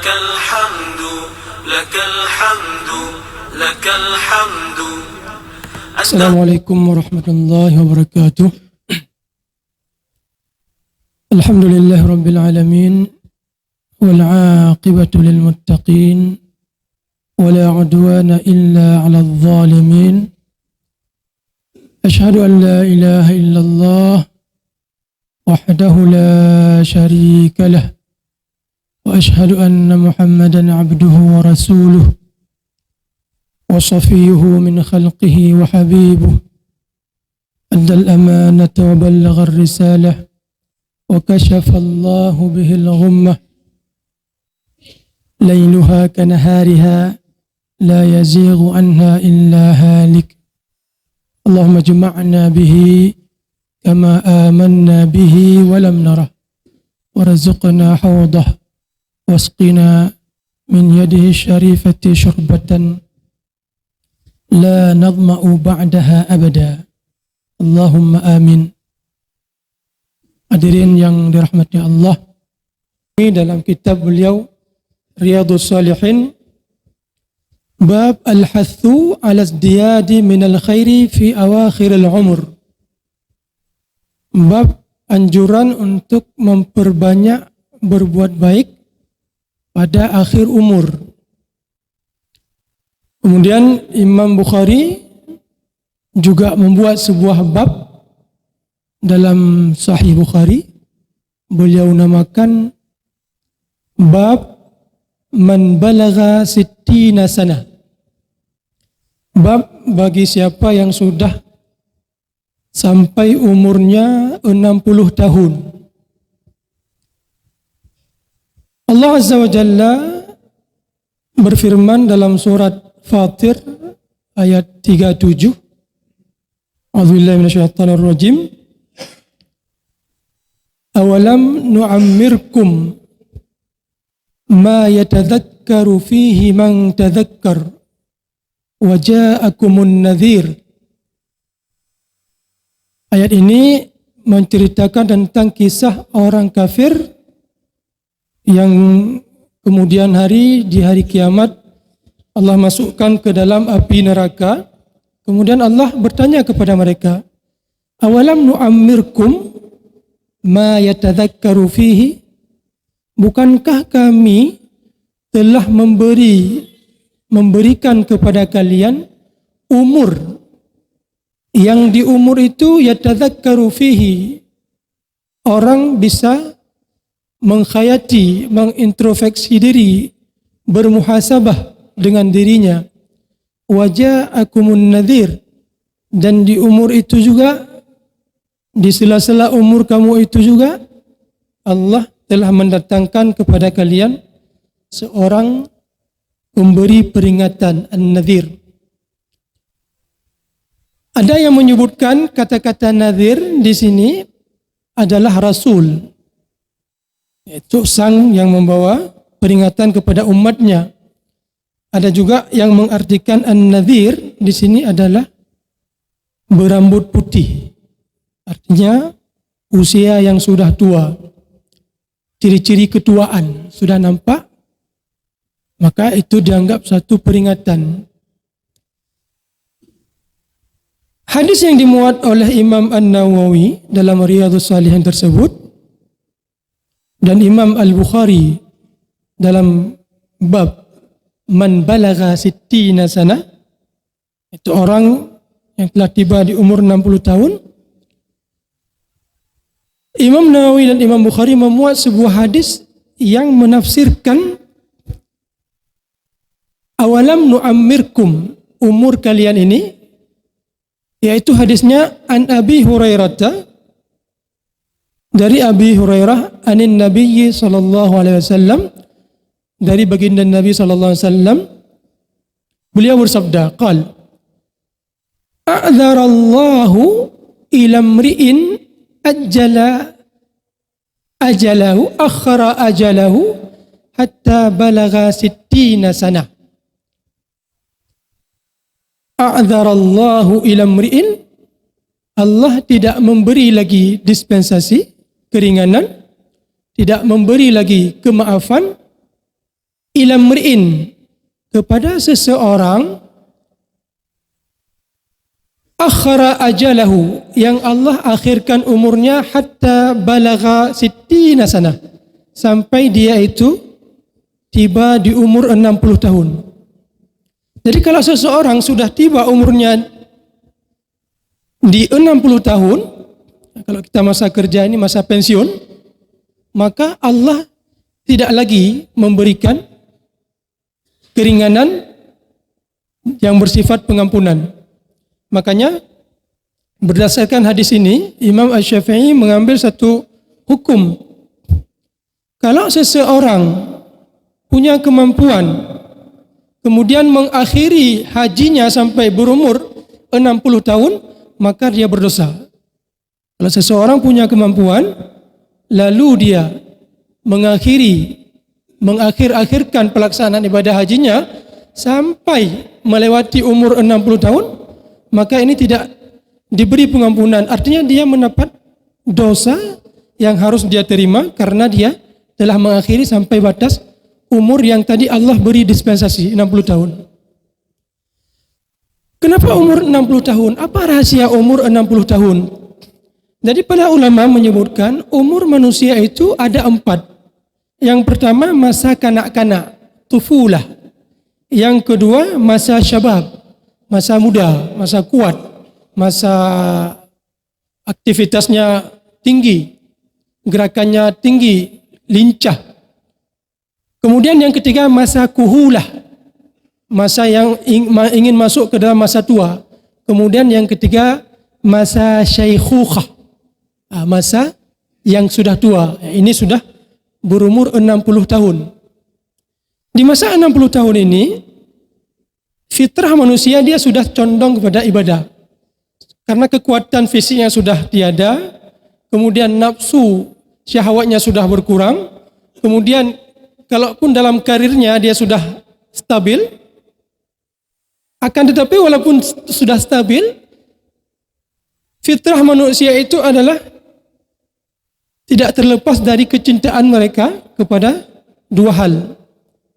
لك الحمد لك الحمد لك الحمد. السلام عليكم ورحمة الله وبركاته. الحمد لله رب العالمين والعاقبة للمتقين ولا عدوان إلا على الظالمين. أشهد أن لا إله إلا الله وحده لا شريك له وأشهد أن محمدا عبده ورسوله وصفيه من خلقه وحبيبه، أدى الأمانة وبلغ الرسالة وكشف الله به الغمة، ليلها كنهارها لا يزيغ عنها إلا هالك. اللهم اجمعنا به كما آمنا به ولم نره، ورزقنا حوضه واسقنا من يده الشريفة شربة لا نظمأ بعدها أبدا. Allahumma amin. Hadirin yang dirahmati Allah, ini dalam kitab beliau Riyadhus Shalihin, bab al-hathu ala izdiyadi minal khairi fi awakhiril umur. Bab anjuran untuk memperbanyak berbuat baik pada akhir umur. Kemudian Imam Bukhari juga membuat sebuah bab dalam Sahih Bukhari. Beliau namakan bab man balagha sittina sanah. Bab bagi siapa yang sudah sampai umurnya 60 tahun. Allah Azza wa Jalla berfirman dalam surat Fatir ayat 37. A'udzubillahi minasyaitonir rajim. Awalam nu'ammirkum ma yatadhakkaru fihi man tadhakkar wa ja'akumun nadhir. Ayat ini menceritakan tentang kisah orang kafir yang kemudian hari di hari kiamat Allah masukkan ke dalam api neraka. Kemudian Allah bertanya kepada mereka, awalam nu'ammirkum ma yatadhakkaru fihi, bukankah kami telah memberikan kepada kalian umur yang di umur itu yatadhakkaru fihi, orang bisa menghayati, mengintrospeksi diri, bermuhasabah dengan dirinya. Waja'akumun nadhir, dan di umur itu juga, di sela-sela umur kamu itu juga, Allah telah mendatangkan kepada kalian seorang pemberi peringatan, an-nadhir. Ada yang menyebutkan kata-kata nadhir di sini adalah Rasul, yaitu sang yang membawa peringatan kepada umatnya. Ada juga yang mengartikan an-nadhir di sini adalah berambut putih. Artinya usia yang sudah tua. Ciri-ciri ketuaan sudah nampak, maka itu dianggap satu peringatan. Hadis yang dimuat oleh Imam An-Nawawi dalam Riyadhus Shalihin tersebut dan Imam Al-Bukhari dalam bab man balagha sittina sanah, itu orang yang telah tiba di umur 60 tahun. Imam Nawawi dan Imam Bukhari memuat sebuah hadis yang menafsirkan awalam nu'ammirkum, umur kalian ini, yaitu hadisnya an Abi Hurairah, dari Abi Hurairah anin Nabi sallallahu alaihi wasallam, dari baginda Nabi sallallahu alaihi wasallam, beliau bersabda, qal a'dzarallahu ila mri'in ajjala ajalahu akhara ajalahu hatta balagha sittina sanah. A'dzarallahu ila mri'in, Allah tidak memberi lagi dispensasi, keringanan, tidak memberi lagi kemaafan ila mri'in, kepada seseorang, akhara ajalahu, yang Allah akhirkan umurnya hatta balagha 60 sanah, sampai dia itu tiba di umur 60 tahun. Jadi kalau seseorang sudah tiba umurnya di 60 tahun, kalau kita masa kerja ini masa pensiun, maka Allah tidak lagi memberikan keringanan yang bersifat pengampunan. Makanya berdasarkan hadis ini, Imam Asy-Syafi'i mengambil satu hukum. Kalau seseorang punya kemampuan, kemudian mengakhiri hajinya sampai berumur 60 tahun, maka dia berdosa. Kalau seseorang punya kemampuan, lalu dia mengakhirkan pelaksanaan ibadah hajinya sampai melewati umur 60 tahun, maka ini tidak diberi pengampunan. Artinya dia mendapat dosa yang harus dia terima karena dia telah mengakhiri sampai batas umur yang tadi Allah beri dispensasi 60 tahun. Kenapa umur 60 tahun? Apa rahasia umur 60 tahun? Jadi para ulama menyebutkan umur manusia itu ada 4. Yang pertama masa kanak-kanak, tufulah. Yang kedua masa syabab, masa muda, masa kuat, masa aktivitasnya tinggi, gerakannya tinggi, lincah. Kemudian yang ketiga masa kuhulah, masa yang ingin masuk ke dalam masa tua. Kemudian yang ketiga masa syaikhukhah, masa yang sudah tua. Ini sudah berumur 60 tahun. Di masa 60 tahun ini, fitrah manusia dia sudah condong kepada ibadah. Karena kekuatan fisiknya sudah tiada, kemudian nafsu syahwatnya sudah berkurang, kemudian kalaupun dalam karirnya dia sudah stabil, akan tetapi walaupun sudah stabil, fitrah manusia itu adalah tidak terlepas dari kecintaan mereka kepada dua hal.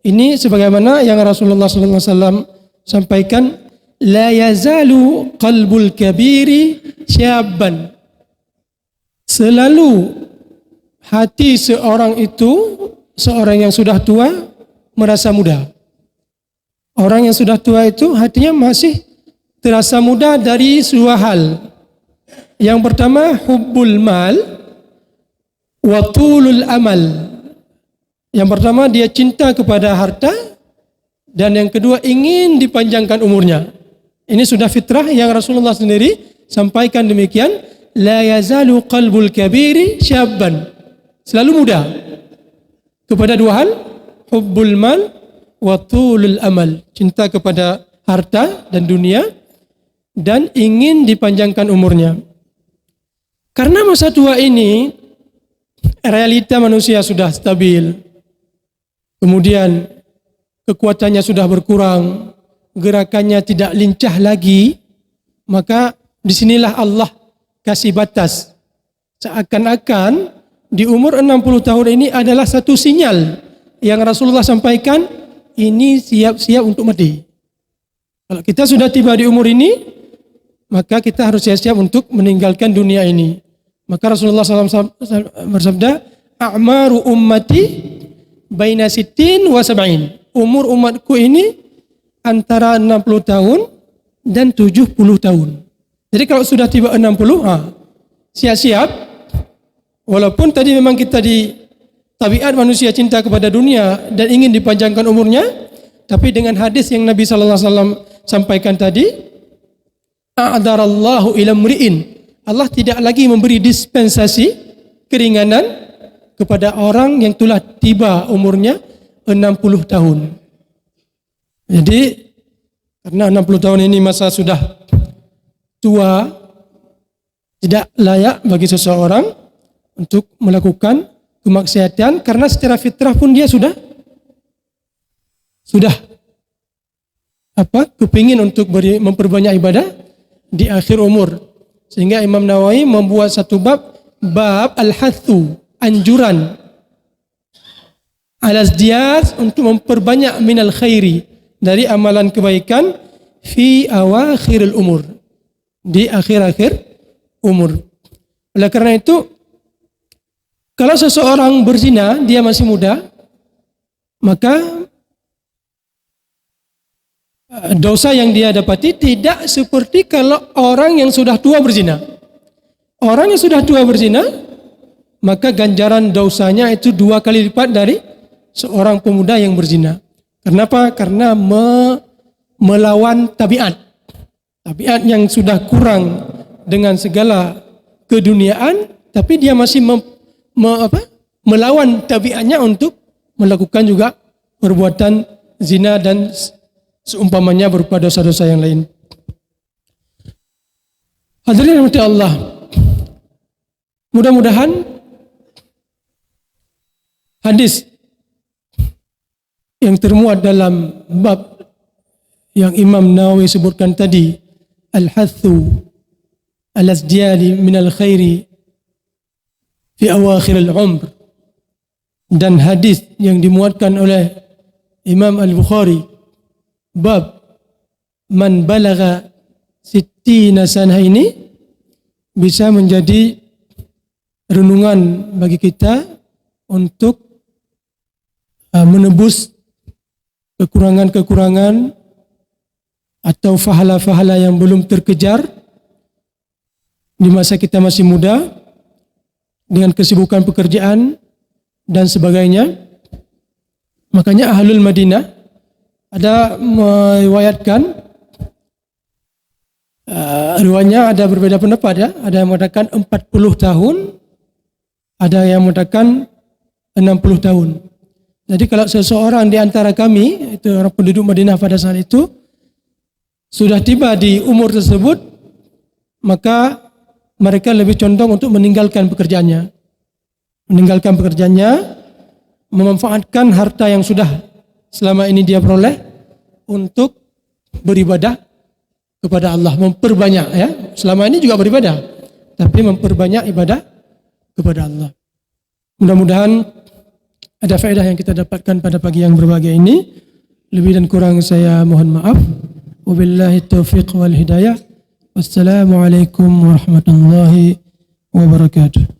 Ini sebagaimana yang Rasulullah SAW sampaikan, la yazalu qalbul kabiri syabban. Selalu hati seorang itu, seorang yang sudah tua, merasa muda. Orang yang sudah tua itu hatinya masih terasa muda dari dua hal. Yang pertama hubbul mal wa tulul amal. Yang pertama dia cinta kepada harta, dan yang kedua ingin dipanjangkan umurnya. Ini sudah fitrah yang Rasulullah sendiri sampaikan demikian, la yazalu qalbul kabiri syabban. Selalu muda. Kepada dua hal, hubbul mal wa tulul amal, cinta kepada harta dan dunia, dan ingin dipanjangkan umurnya. Karena masa tua ini realita manusia sudah stabil, kemudian kekuatannya sudah berkurang, gerakannya tidak lincah lagi, maka disinilah Allah kasih batas. Seakan-akan di umur 60 tahun ini adalah satu sinyal yang Rasulullah sampaikan, ini siap-siap untuk mati. Kalau kita sudah tiba di umur ini, maka kita harus siap-siap untuk meninggalkan dunia ini. Maka Rasulullah SAW bersabda, a'maru ummati baina sittin wa sab'in. Umur umatku ini antara 60 tahun dan 70 tahun. Jadi kalau sudah tiba 60, siap-siap. Walaupun tadi memang kita di tabiat manusia cinta kepada dunia dan ingin dipanjangkan umurnya, tapi dengan hadis yang Nabi SAW sampaikan tadi, a'darallahu ila mri'in, Allah tidak lagi memberi dispensasi keringanan kepada orang yang telah tiba umurnya 60 tahun. Jadi karena 60 tahun ini masa sudah tua, tidak layak bagi seseorang untuk melakukan kemaksiatan, karena secara fitrah pun dia sudah kepingin untuk memperbanyak ibadah di akhir umur. Sehingga Imam Nawawi membuat satu bab al-hathu, anjuran al-azdiyad, untuk memperbanyak minal khairi, dari amalan kebaikan, fi awakhiril umur, di akhir-akhir umur. Oleh kerana itu, kalau seseorang berzina, dia masih muda, maka dosa yang dia dapati tidak seperti kalau orang yang sudah tua berzina. Orang yang sudah tua berzina, maka ganjaran dosanya itu 2 kali lipat dari seorang pemuda yang berzina. Kenapa? Karena melawan tabiat. Tabiat yang sudah kurang dengan segala keduniaan, tapi dia masih melawan tabiatnya untuk melakukan juga perbuatan zina dan seumpamanya berupa dosa-dosa yang lain. Hadirin rahmati Allah, mudah-mudahan hadis yang termuat dalam bab yang Imam Nawawi sebutkan tadi, al-hathu al-azdiyadi minal khairi fi awakhir al-umr, dan hadis yang dimuatkan oleh Imam Al-Bukhari, bab man balagha 60 sanah, ini bisa menjadi renungan bagi kita untuk menebus kekurangan-kekurangan atau fahala-fahala yang belum terkejar di masa kita masih muda dengan kesibukan pekerjaan dan sebagainya. Makanya Ahlul Madinah ada meriwayatkan, riwayatnya ada berbeda pendapat ya. Ada yang mengatakan 40 tahun, ada yang mengatakan 60 tahun. Jadi kalau seseorang di antara kami, itu orang penduduk Madinah pada saat itu, sudah tiba di umur tersebut, maka mereka lebih condong untuk meninggalkan pekerjaannya. Meninggalkan pekerjaannya, memanfaatkan harta yang sudah selama ini dia peroleh untuk beribadah kepada Allah, memperbanyak ya. Selama ini juga beribadah, tapi memperbanyak ibadah kepada Allah. Mudah-mudahan ada faedah yang kita dapatkan pada pagi yang berbahagia ini. Lebih dan kurang saya mohon maaf. Wabillahi taufiq wal hidayah. Wassalamualaikum warahmatullahi wabarakatuh.